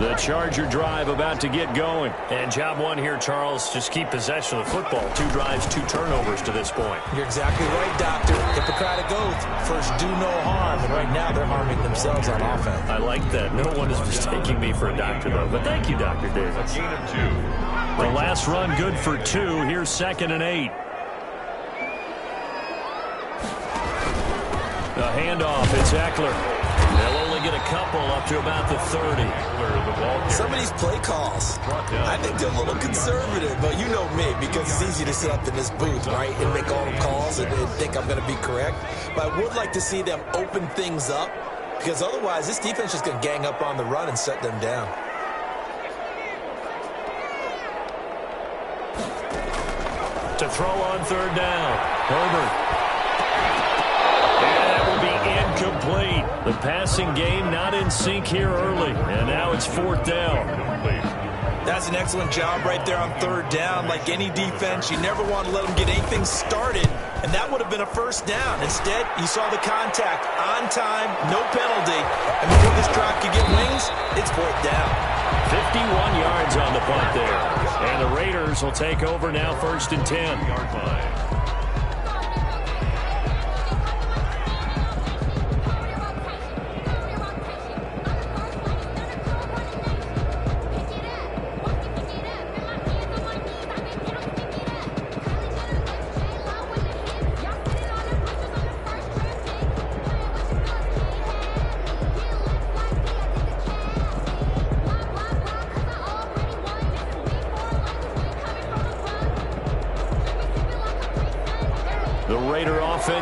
The Charger drive about to get going. And job one here, Charles, just keep possession of the football. 2 drives, 2 turnovers to this point. You're exactly right, Doctor. Hippocratic oath. First, do no harm. And right now, they're harming themselves on offense. I like that. No one is mistaking me for a doctor, though. But thank you, Dr. Davis. The last run good for 2. Here's 2nd and 8. The handoff. It's Eckler. They'll only get a couple up to about the 30. Some of these play calls, I think they're a little conservative, but you know me, because it's easy to sit up in this booth, right, and make all the calls and think I'm going to be correct. But I would like to see them open things up, because otherwise this defense is going to gang up on the run and shut them down. To throw on 3rd down. Herbert. And that will be incomplete. The passing game not in sync here early. And now it's 4th down. That's an excellent job right there on 3rd down. Like any defense, you never want to let them get anything started. And that would have been a 1st down. Instead, you saw the contact on time, no penalty. And before this drive could get wings, it's 4th down. 51 yards on the punt there. And the Raiders will take over now, 1st and 10.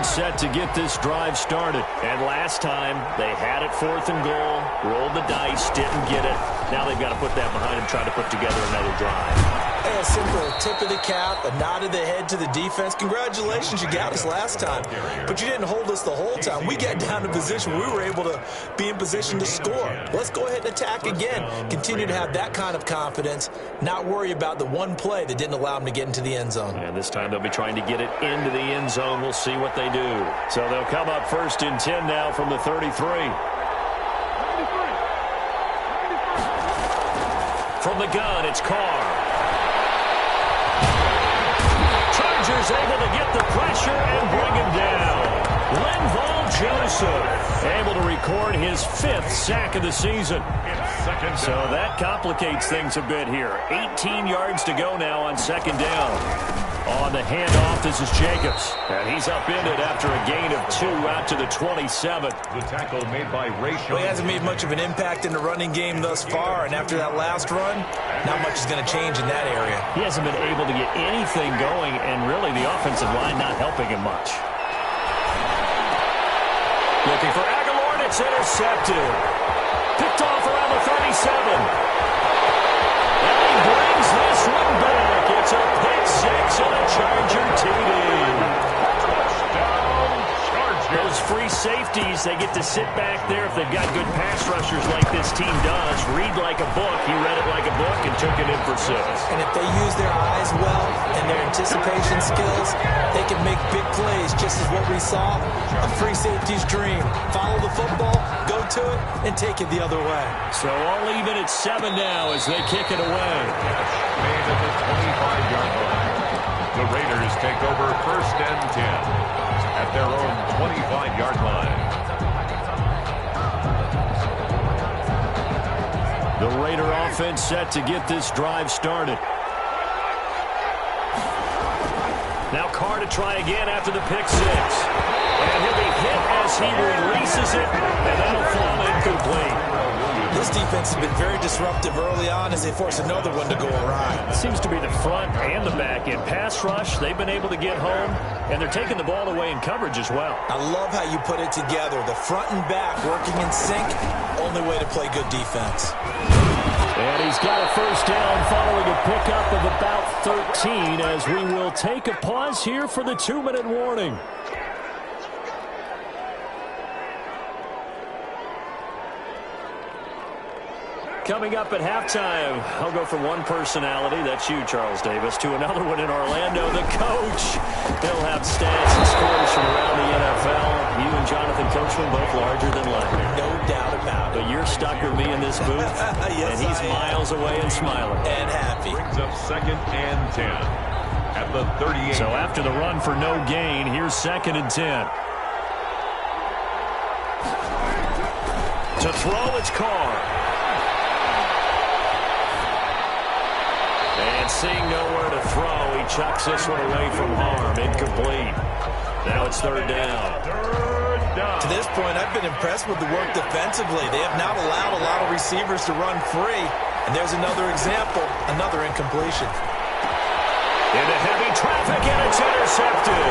Set to get this drive started. And last time, they had it 4th and goal, rolled the dice, didn't get it. Now they've got to put that behind them, try to put together another drive. Hey, a simple tip of the cap, a nod of the head to the defense. Congratulations, you got us last time. But you didn't hold us the whole time. We got down to position. We were able to be in position to score. Let's go ahead and attack again. Continue to have that kind of confidence, not worry about the one play that didn't allow them to get into the end zone. And this time they'll be trying to get it into the end zone. We'll see what they do. So they'll come up 1st and 10 now from the 33. From the gun, it's Carr. Chargers able to get the pressure and bring him down. Linval Joseph able to record his 5th sack of the season. So that complicates things a bit here. 18 yards to go now on 2nd down. On the handoff, this is Jacobs. And he's upended after a gain of 2 out to the 27. The tackle made by Ray. Well, he hasn't made much of an impact in the running game thus far, and after that last run, not much is going to change in that area. He hasn't been able to get anything going, and really the offensive line not helping him much. Looking for Aguilar, and it's intercepted. Picked off around the 37. And he brings this one back. It's a pick 6 and a Charger TD. Those free safeties, they get to sit back there if they've got good pass rushers like this team does. Read like a book. He read it like a book and took it in for 6. And if they use their eyes well and their anticipation skills, they can make big plays, just as what we saw. A free safety's dream. Follow the football, go to it, and take it the other way. So all even at 7 now as they kick it away. Made at the 25-yard line. The Raiders take over 1st and 10 at their own 25-yard line. The Raider offense set to get this drive started. Now Carr to try again after the pick 6. And he'll be hit as he releases it, and that'll fall incomplete. This defense has been very disruptive early on as they force another one to go awry. It seems to be the front and the back end. Pass rush, they've been able to get home, and they're taking the ball away in coverage as well. I love how you put it together. The front and back working in sync, only way to play good defense. And he's got a 1st down following a pickup of about 13 as we will take a pause here for the 2-minute warning. Coming up at halftime, I'll go from one personality, that's you, Charles Davis, to another one in Orlando, the coach. He'll have stats and scores from around the NFL. You and Jonathan and Coachman both larger than life. No doubt about it. But you're stuck with me in this booth, yes, and he's miles away and smiling. And happy. Brings up 2nd and 10 at the 38. So after the run for no gain, here's 2nd and 10. To throw, it's Carr. And seeing nowhere to throw, he chucks this one away from harm. Incomplete. Now it's 3rd down. To this point, I've been impressed with the work defensively. They have not allowed a lot of receivers to run free. And there's another example, another incompletion. Into heavy traffic, and it's intercepted.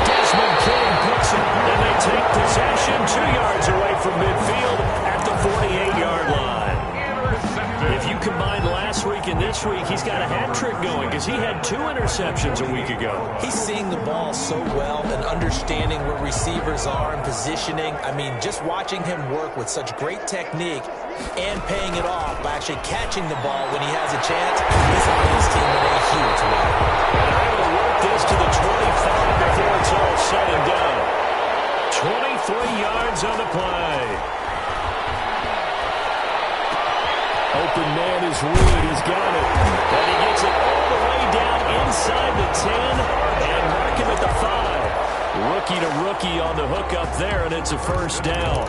Desmond King picks it, and they take possession 2 yards away from midfield at the 48-yard line. If you combine last week and this week, he's got a hat trick going because he had 2 interceptions a week ago. He's seeing the ball so well and understanding where receivers are and positioning. I mean, just watching him work with such great technique and paying it off by actually catching the ball when he has a chance is helping his team in a huge way. And they're able to work this to the 25 before it's all said and done. 23 yards on the play. Open man is Reed. He's got it. And he gets it all the way down inside the 10 and mark him at the 5. Rookie to rookie on the hook up there, and it's a 1st down.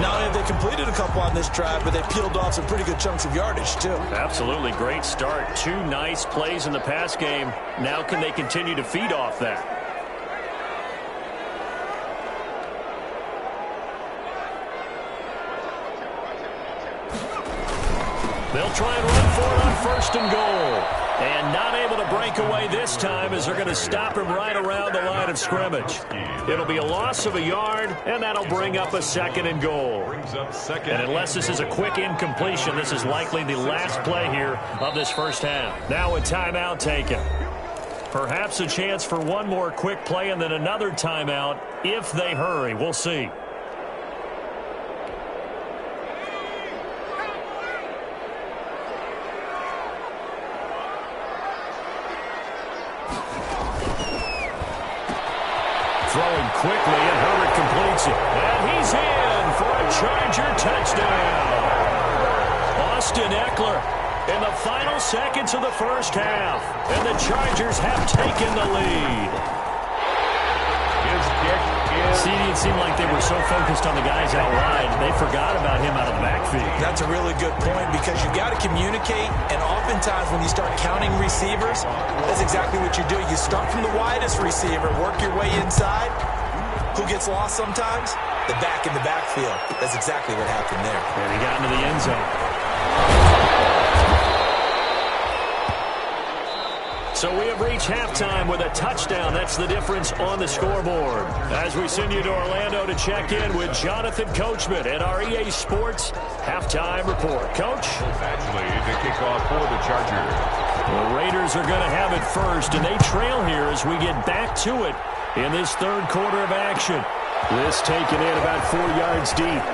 Not only have they completed a couple on this drive, but they peeled off some pretty good chunks of yardage, too. Absolutely great start. 2 nice plays in the pass game. Now can they continue to feed off that? They'll try and run for it on 1st and goal. And not able to break away this time as they're going to stop him right around the line of scrimmage. It'll be a loss of a yard, and that'll bring up a 2nd and goal. And unless this is a quick incompletion, this is likely the last play here of this 1st half. Now a timeout taken. Perhaps a chance for one more quick play and then another timeout if they hurry. We'll see. Throwing quickly, and Herbert completes it. And he's in for a Charger touchdown. Austin Eckler in the final seconds of the 1st half. And the Chargers have taken the lead. His kick is... See, it seemed like they were so focused on the guys out wide, they forgot about him out of the backfield. That's a really good point because you got to communicate, and oftentimes when you start counting receivers, that's exactly what you do. You start from the widest receiver, work your way inside. Who gets lost sometimes? The back in the backfield. That's exactly what happened there. And he got into the end zone. So we have reached halftime with a touchdown. That's the difference on the scoreboard. As we send you to Orlando to check in with Jonathan Coachman at our EA Sports Halftime Report. Coach? Actually, the kickoff for the Chargers. The Raiders are going to have it first, and they trail here as we get back to it in this 3rd quarter of action. This taken in about 4 yards deep.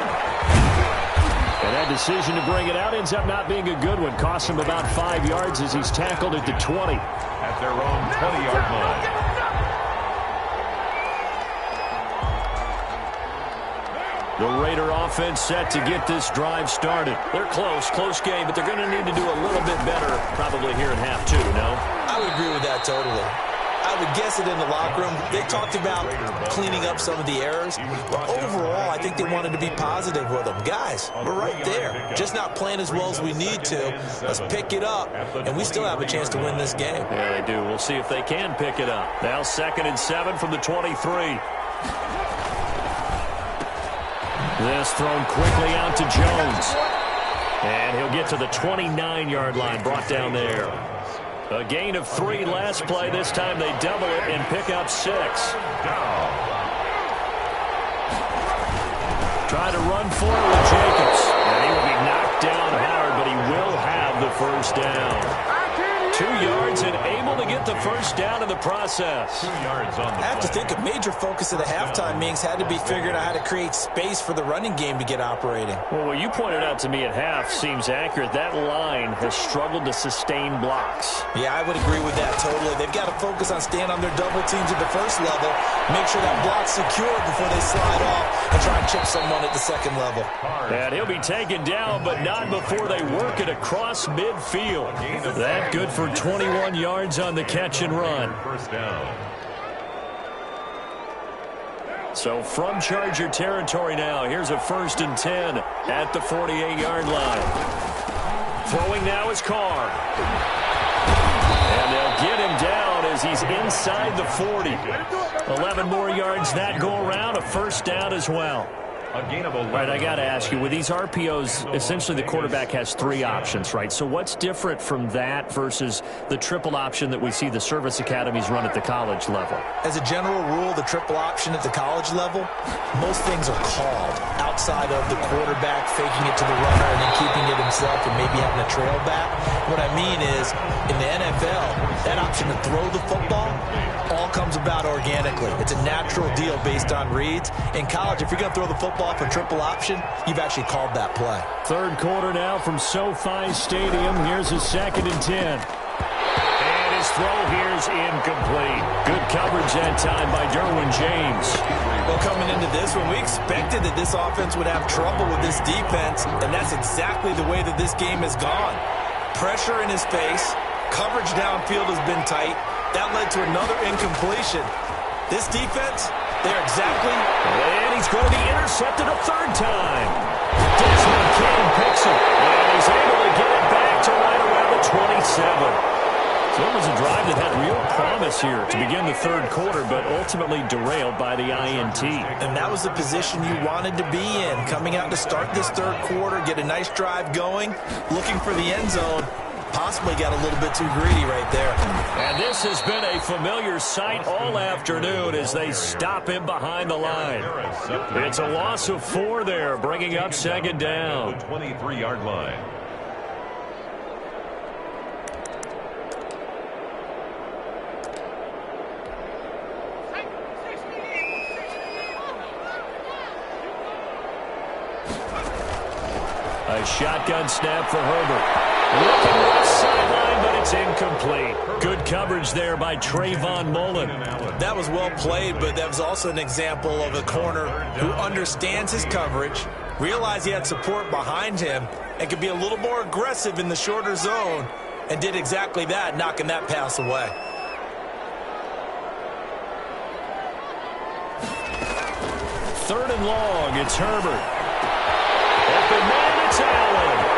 And that decision to bring it out ends up not being a good one. Costs him about 5 yards as he's tackled at the 20. At their own 20-yard line. The Raider offense set to get this drive started. They're close game, but they're going to need to do a little bit better probably here in half 2, no? I would agree with that totally. I would guess it in the locker room. They talked about cleaning up some of the errors. But overall, I think they wanted to be positive with them. Guys, we're right there. Just not playing as well as we need to. Let's pick it up, and we still have a chance to win this game. Yeah, they do. We'll see if they can pick it up. Now 2nd and 7 from the 23. This thrown quickly out to Jones. And he'll get to the 29-yard line, brought down there. A gain of 3 last play. This time they double it and pick up 6. Try to run for it with Jacobs. And he will be knocked down hard, but he will have the 1st down. 2 yards and able to get the 1st down in the process. 2 yards on the I have to think a major focus of the halftime meetings had to be figuring out how to create space for the running game to get operating. Well, what you pointed out to me at half seems accurate. That line has struggled to sustain blocks. Yeah, I would agree with that totally. They've got to focus on staying on their double teams at the 1st level Make sure that block's secured before they slide off and try and chip someone at the second level. And he'll be taken down, but not before they work it across midfield. That good for 21 yards on the catch and run. First down. So from Charger territory now, here's a 1st and 10 at the 48-yard line. Throwing now is Carr. And they'll get him down as he's inside the 40. 11 more yards that go around, a 1st down as well. A gain of 11. Right, I got to ask you, with these RPOs, essentially the quarterback has 3 options, right? So what's different from that versus the triple option that we see the service academies run at the college level? As a general rule, the triple option at the college level, most things are called outside of the quarterback faking it to the runner and then keeping it himself and maybe having a trail back. What I mean is, in the NFL, that option to throw the football all comes about organically. It's a natural deal based on reads. In college, if you're going to throw the football for triple option, you've actually called that play. 3rd quarter now from SoFi Stadium. Here's a 2nd and 10. And his throw here's incomplete. Good coverage that time by Derwin James. Well, coming into this one, we expected that this offense would have trouble with this defense, and that's exactly the way that this game has gone. Pressure in his face. Coverage downfield has been tight. That led to another incompletion. This defense, they're exactly... And he's going to be intercepted a 3rd time. Desmond King picks him. And he's able to get it back to right around the 27. So it was a drive that had real promise here to begin the 3rd quarter, but ultimately derailed by the INT. And that was the position you wanted to be in. Coming out to start this 3rd quarter, get a nice drive going, looking for the end zone. Possibly got a little bit too greedy right there. And this has been a familiar sight all afternoon as they stop him behind the line. It's a loss of 4 there, bringing up 2nd down. The 23-yard line. A shotgun snap for Herbert. Looking left sideline, but it's incomplete. Good coverage there by Trayvon Mullen. That was well played, but that was also an example of a corner who understands his coverage, realized he had support behind him, and could be a little more aggressive in the shorter zone, and did exactly that, knocking that pass away. Third and long, it's Herbert. Open man, it's Allen.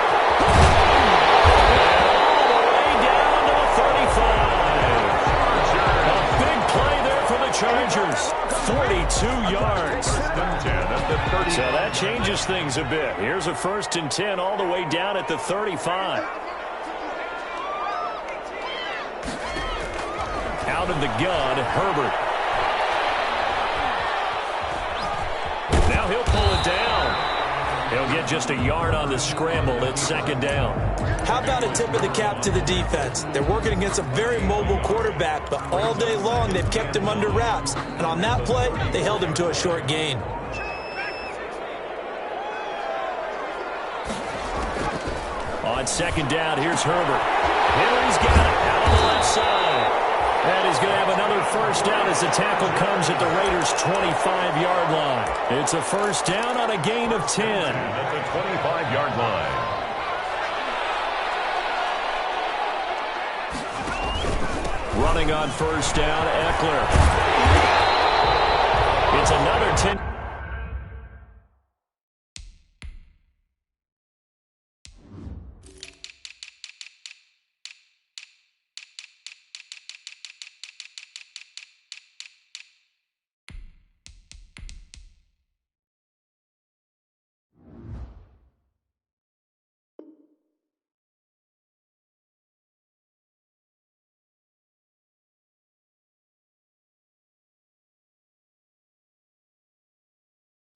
Chargers, 42 yards. So that changes things a bit. Here's a 1st and 10 all the way down at the 35. Out of the gun, Herbert. Now he'll pull it down. He'll get just a yard on the scramble. It's 2nd down. How about a tip of the cap to the defense? They're working against a very mobile quarterback, but all day long they've kept him under wraps. And on that play, they held him to a short gain. On 2nd down, here's Herbert. Henry's got it out on the left side. And he's going to have another 1st down as the tackle comes at the Raiders' 25-yard line. It's a 1st down on a gain of 10. At the 25-yard line. Running on 1st down, Eckler. It's another 10.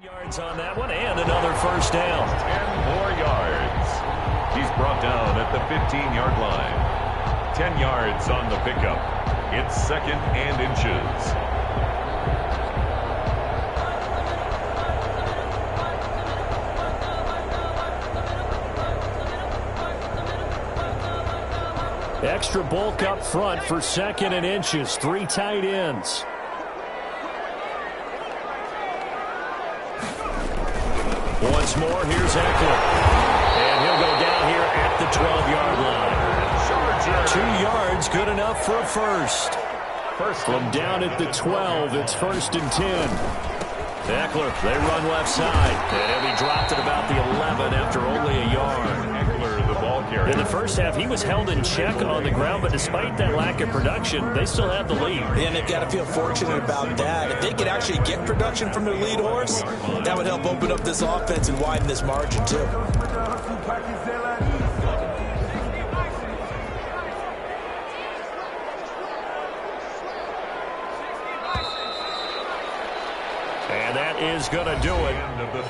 Yards on that one, and another 1st down. 10 more yards. He's brought down at the 15-yard line. 10 yards on the pickup. It's 2nd and inches. Extra bulk up front for 2nd and inches. 3 tight ends. Once more, here's Eckler. And he'll go down here at the 12-yard line. 2 yards, good enough for a first. From down at the 12, it's 1st and 10. Eckler, they run left side. And he'll be dropped at about the 11 after only a yard. Eckler, the ball carrier. In the first half, he was held in check on the ground, but despite that lack of production, they still have the lead. And they've got to feel fortunate about that. If they could actually get production from their lead horse, that would help open up this offense and widen this margin, too. And that is going to do it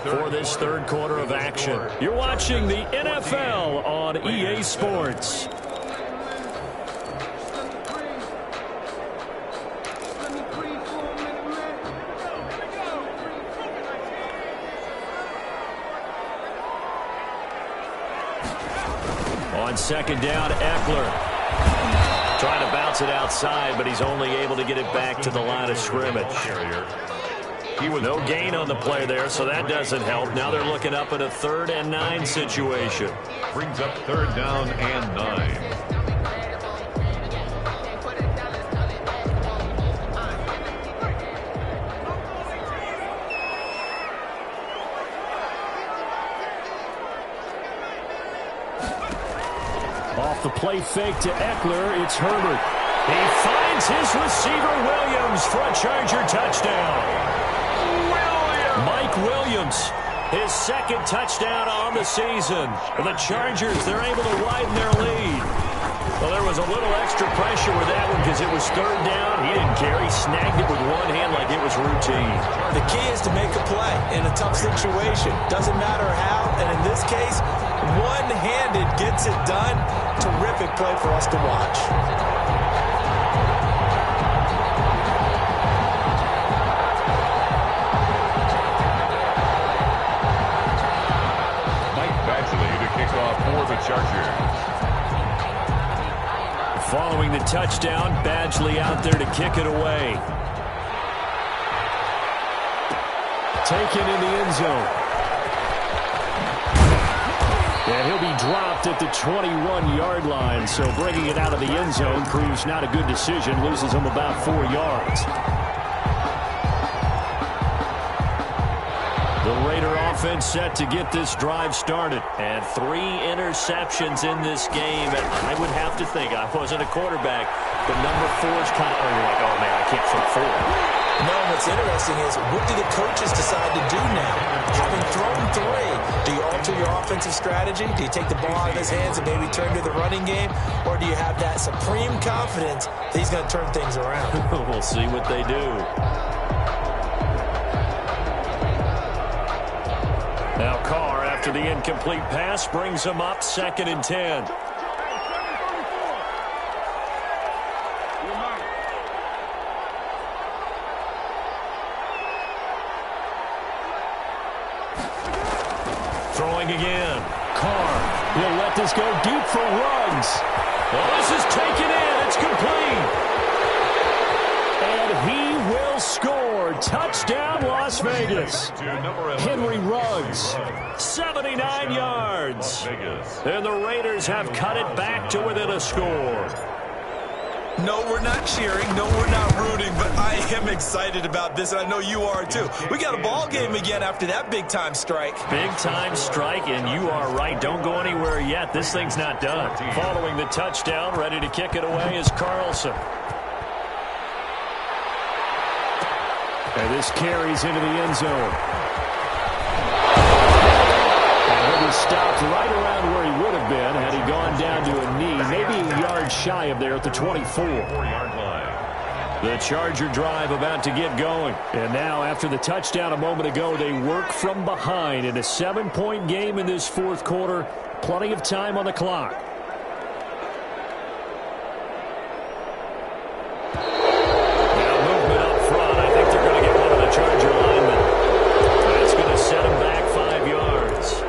for this third quarter of action. You're watching the NFL on EA Sports. On second down, Eckler trying to bounce it outside, but he's only able to get it back to the line of scrimmage. He was no gain on the play there, so that doesn't help. Now they're looking up at a 3rd and 9 situation. Brings up 3rd down and 9. Off the play fake to Eckler, it's Herbert. He finds his receiver Williams for a Charger touchdown. Mike Williams, his 2nd touchdown on the season. For the Chargers, they're able to widen their lead. Well, there was a little extra pressure with that one because it was 3rd down. He didn't care. He snagged it with one hand like it was routine. The key is to make a play in a tough situation. Doesn't matter how, and in this case, one-handed gets it done. Terrific play for us to watch. For the Chargers. Following the touchdown, Badgley out there to kick it away. Taken in the end zone. And he'll be dropped at the 21-yard line, so bringing it out of the end zone proves not a good decision, loses him about 4 yards. The Raider offense set to get this drive started. And 3 interceptions in this game. And I would have to think, I wasn't a quarterback, but number 4 is kind of, you're like, oh man, I can't throw 4. No, what's interesting is, what do the coaches decide to do now? Having thrown 3, do you alter your offensive strategy? Do you take the ball out of his hands and maybe turn to the running game? Or do you have that supreme confidence that he's going to turn things around? We'll see what they do. Now Carr, after the incomplete pass, brings him up 2nd and 10. Throwing again. Carr, he'll let this go deep for Ruggs. Well, this is taken in. It's complete. And he will score. Touchdown, Las Vegas. Henry Ruggs, 79 yards. And the Raiders have cut it back to within a score. No, we're not cheering. No, we're not rooting. But I am excited about this, and I know you are too. We got a ball game again after that big-time strike. Big-time strike, and you are right. Don't go anywhere yet. This thing's not done. Following the touchdown, ready to kick it away is Carlson. And this carries into the end zone. And he'll be stopped right around where he would have been had he gone down to a knee, maybe a yard shy of there at the 24. The Charger drive about to get going. And now, after the touchdown a moment ago, they work from behind in a 7-point game in this 4th quarter. Plenty of time on the clock. Charger lineman. That's going to set him back 5 yards.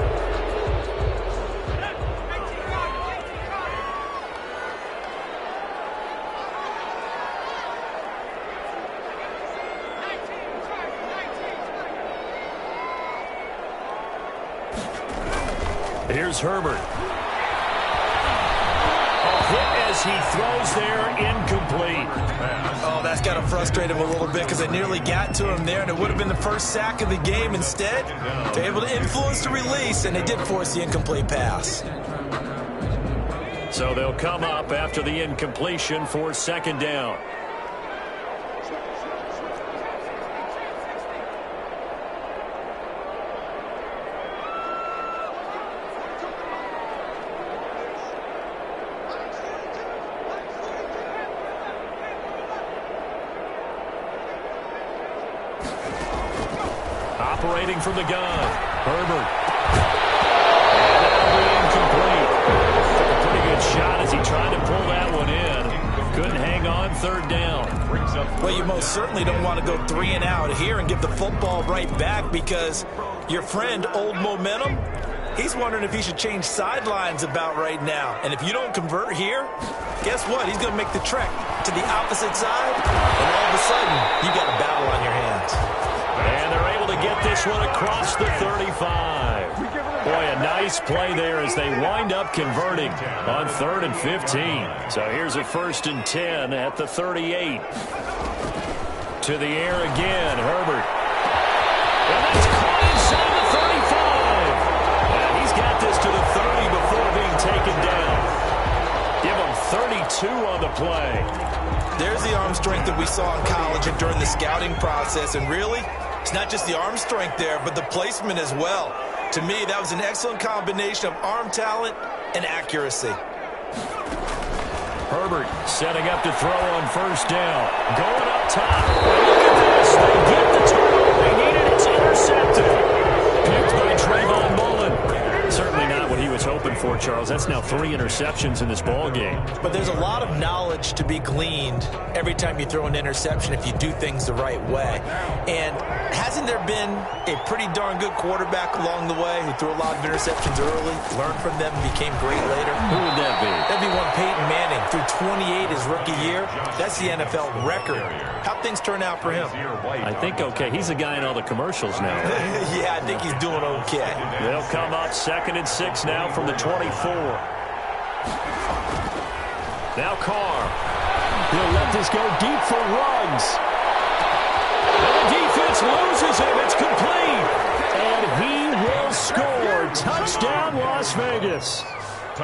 Here's Herbert. Hit as he throws there, incomplete. Oh, that's got to frustrate him a little bit because they nearly got to him there, and it would have been the first sack of the game. Instead, they're able to influence the release, and they did force the incomplete pass. So they'll come up after the incompletion for second down. Operating from the gun, Herbert. And that'll be incomplete. Took a pretty good shot as he tried to pull that one in. Couldn't hang on third down. Well, you most certainly don't want to go 3 and out here and give the football right back because your friend, Old Momentum, he's wondering if he should change sidelines about right now. And if you don't convert here, guess what? He's going to make the trek to the opposite side, and all of a sudden, you got a battle on your hands. And they're able to get this one across the 35. Boy, a nice play there as they wind up converting on 3rd and 15. So here's a 1st and 10 at the 38. To the air again, Herbert. And that's caught inside the 35. And he's got this to the 30 before being taken down. Give him 32 on the play. There's the arm strength that we saw in college and during the scouting process. And really, it's not just the arm strength there, but the placement as well. To me, that was an excellent combination of arm talent and accuracy. Herbert setting up to throw on 1st down. Going up top. Look at this. They get the turnover they needed. It's intercepted. Picked by Trayvon Mullen. Certainly not what he was hoping for, Charles. That's now 3 interceptions in this ball game. But there's a lot of knowledge to be gleaned every time you throw an interception if you do things the right way. And hasn't there been a pretty darn good quarterback along the way who threw a lot of interceptions early, learned from them, and became great later? Who would that be? That'd be one Peyton Manning. Threw 28 his rookie year. That's the NFL record. How'd things turn out for him? I think okay. He's a guy in all the commercials now. Yeah, I think he's doing okay. They'll come up 2nd and 6 now from the 24. Now Carr. He'll let this go deep for Ruggs. And the defense loses him. It's complete. And he will score. Touchdown, Las Vegas.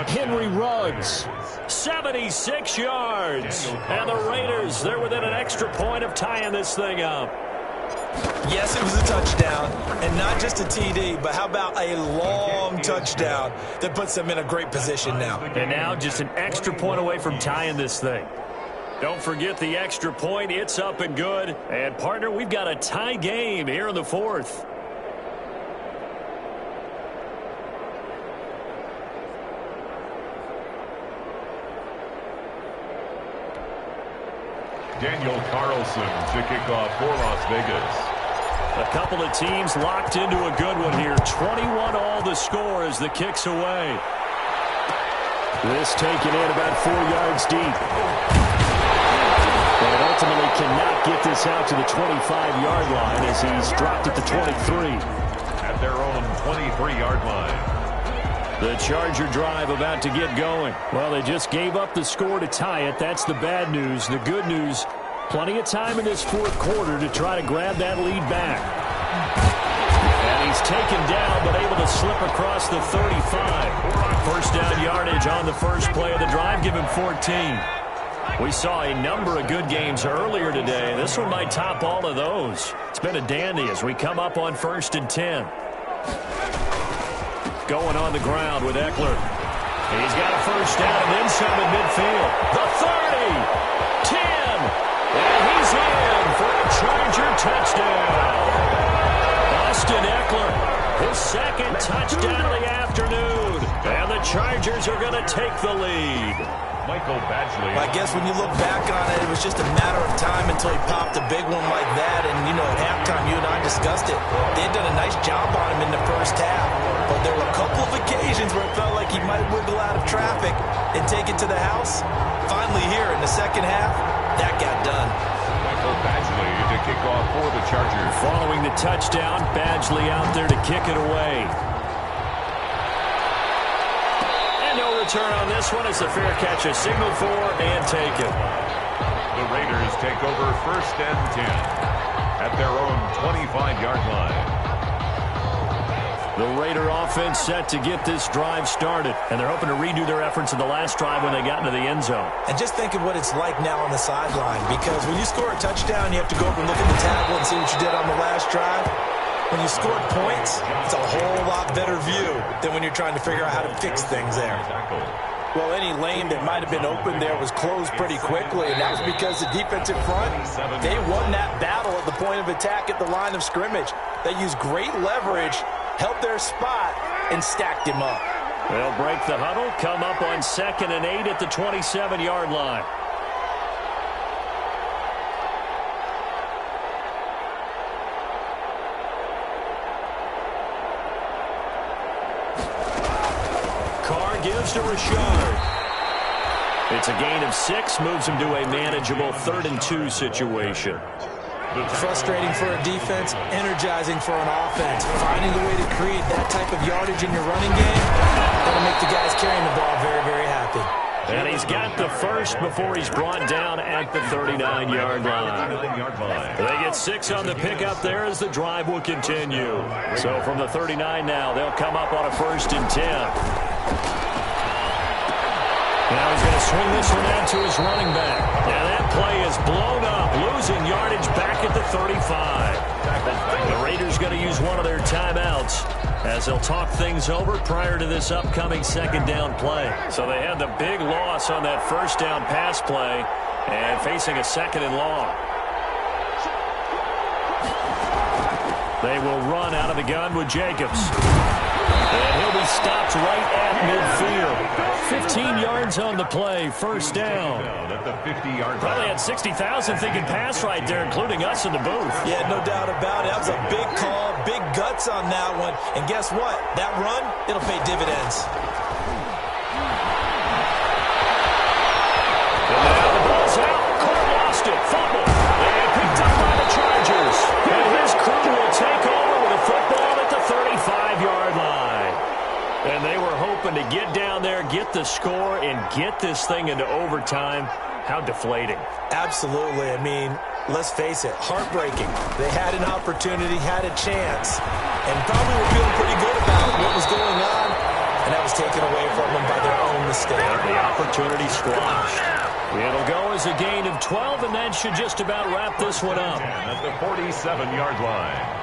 Henry Ruggs. 76 yards. And the Raiders, they're within an extra point of tying this thing up. Yes, it was a touchdown, and not just a TD, but how about a long touchdown that puts them in a great position now. And now just an extra point away from tying this thing. Don't forget the extra point. It's up and good. And, partner, we've got a tie game here in the 4th. Daniel Carlson to kick off for Las Vegas. A couple of teams locked into a good one here. 21-all the score as the kick's away. This taken in about 4 yards deep. And ultimately cannot get this out to the 25-yard line as he's dropped at the 23. At their own 23-yard line. The Charger drive about to get going. Well, they just gave up the score to tie it. That's the bad news. The good news, plenty of time in this 4th quarter to try to grab that lead back. And he's taken down, but able to slip across the 35. 1st down yardage on the first play of the drive. Give him 14. We saw a number of good games earlier today. This one might top all of those. It's been a dandy as we come up on 1st and 10. Going on the ground with Eckler. He's got a 1st down and then some at midfield. The 30, 10, and he's in for a Charger touchdown. Austin Eckler, his 2nd touchdown of the afternoon. And the Chargers are going to take the lead. Michael Badgley. I guess when you look back on it, it was just a matter of time until he popped a big one like that. And, you know, at halftime, you and I discussed it. They had done a nice job on him in the first half. But there were a couple of occasions where it felt like he might wiggle out of traffic and take it to the house. Finally here in the second half, that got done. Michael Badgley to kick off for the Chargers. Following the touchdown, Badgley out there to kick it away. return on this one as the fair catch is signaled for and taken. The Raiders take over 1st and 10 at their own 25-yard line. The Raider offense set to get this drive started, and they're hoping to redo their efforts in the last drive when they got into the end zone. And just think of what it's like now on the sideline, because when you score a touchdown, you have to go up and look at the tablet and see what you did on the last drive. When you scored points, it's a whole lot better view than when you're trying to figure out how to fix things there. Well, any lane that might have been open there was closed pretty quickly, and that was because the defensive front, they won that battle at the point of attack at the line of scrimmage. They used great leverage, held their spot, and stacked him up. They'll break the huddle, come up on 2nd and 8 at the 27-yard line. Carr gives to Rashard. It's a gain of 6, moves him to a manageable 3rd and 2 situation. Frustrating for a defense, energizing for an offense. Finding a way to create that type of yardage in your running game, that'll make the guys carrying the ball very, very happy. And he's got the first before he's brought down at the 39-yard line. They get 6 on the pickup there as the drive will continue. So from the 39 now, they'll come up on a 1st and 10. Now he's going to swing this one out to his running back. Now that play is blown up, losing yardage back at the 35. The Raiders going to use one of their timeouts as they'll talk things over prior to this upcoming 2nd down play. So they had the big loss on that 1st down pass play and facing a 2nd and long. They will run out of the gun with Jacobs. And he'll be stopped right at midfield. 15 yards on the play, 1st down. Probably had 60,000 thinking pass right there, including us in the booth. Yeah, no doubt about it. That was a big call, big guts on that one. And guess what? That run, it'll pay dividends. And now the ball's out. Cole lost it. Fumble. And picked up by the Chargers. And his crew will take over with a football at the 35-yard line. And they were hoping to get down there, get the score, and get this thing into overtime. How deflating. Absolutely. I mean, let's face it, heartbreaking. They had an opportunity, had a chance, and probably were feeling pretty good about what was going on, and that was taken away from them by their own mistake. The opportunity squashed. It'll go as a gain of 12, and that should just about wrap this one up. At the 47-yard line.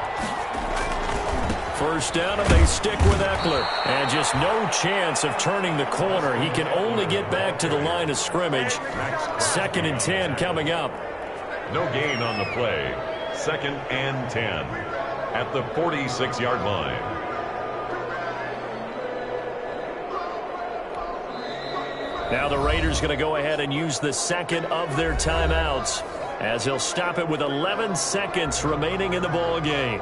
1st down, and they stick with Eckler. And just no chance of turning the corner. He can only get back to the line of scrimmage. 2nd and 10 coming up. No gain on the play. 2nd and 10 at the 46-yard line. Now the Raiders going to go ahead and use the 2nd of their timeouts as he'll stop it with 11 seconds remaining in the ball game.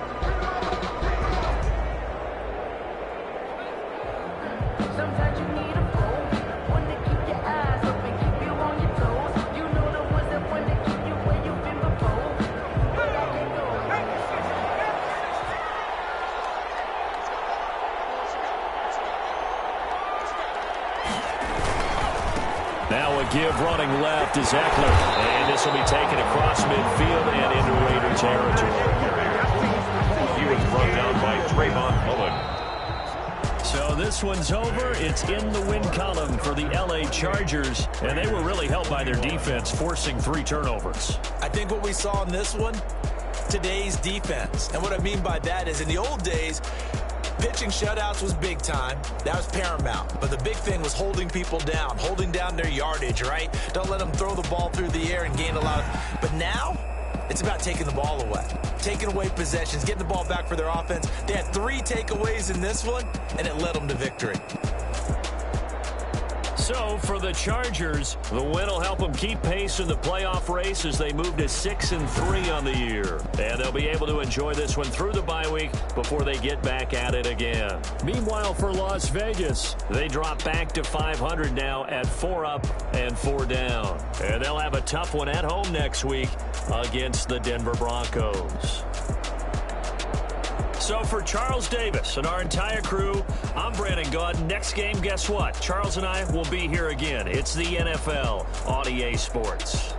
Now a give running left is Eckler. And this will be taken across midfield and into Raider territory. He was brought down by Trayvon Mullen. So this one's over. It's in the win column for the LA Chargers. And they were really helped by their defense, forcing 3 turnovers. I think what we saw in this one, today's defense. And what I mean by that is in the old days, pitching shutouts was big time. That was paramount. But the big thing was holding people down, holding down their yardage, right? Don't let them throw the ball through the air and gain a lot of... But now, it's about taking the ball away. Taking away possessions, getting the ball back for their offense. They had 3 takeaways in this one, and it led them to victory. So for the Chargers, the win will help them keep pace in the playoff race as they move to 6-3 on the year. And they'll be able to enjoy this one through the bye week before they get back at it again. Meanwhile, for Las Vegas, they drop back to 500 now at 4 up and 4 down. And they'll have a tough one at home next week against the Denver Broncos. So for Charles Davis and our entire crew, I'm Brandon Gaudin. Next game, guess what? Charles and I will be here again. It's the NFL on EA Sports.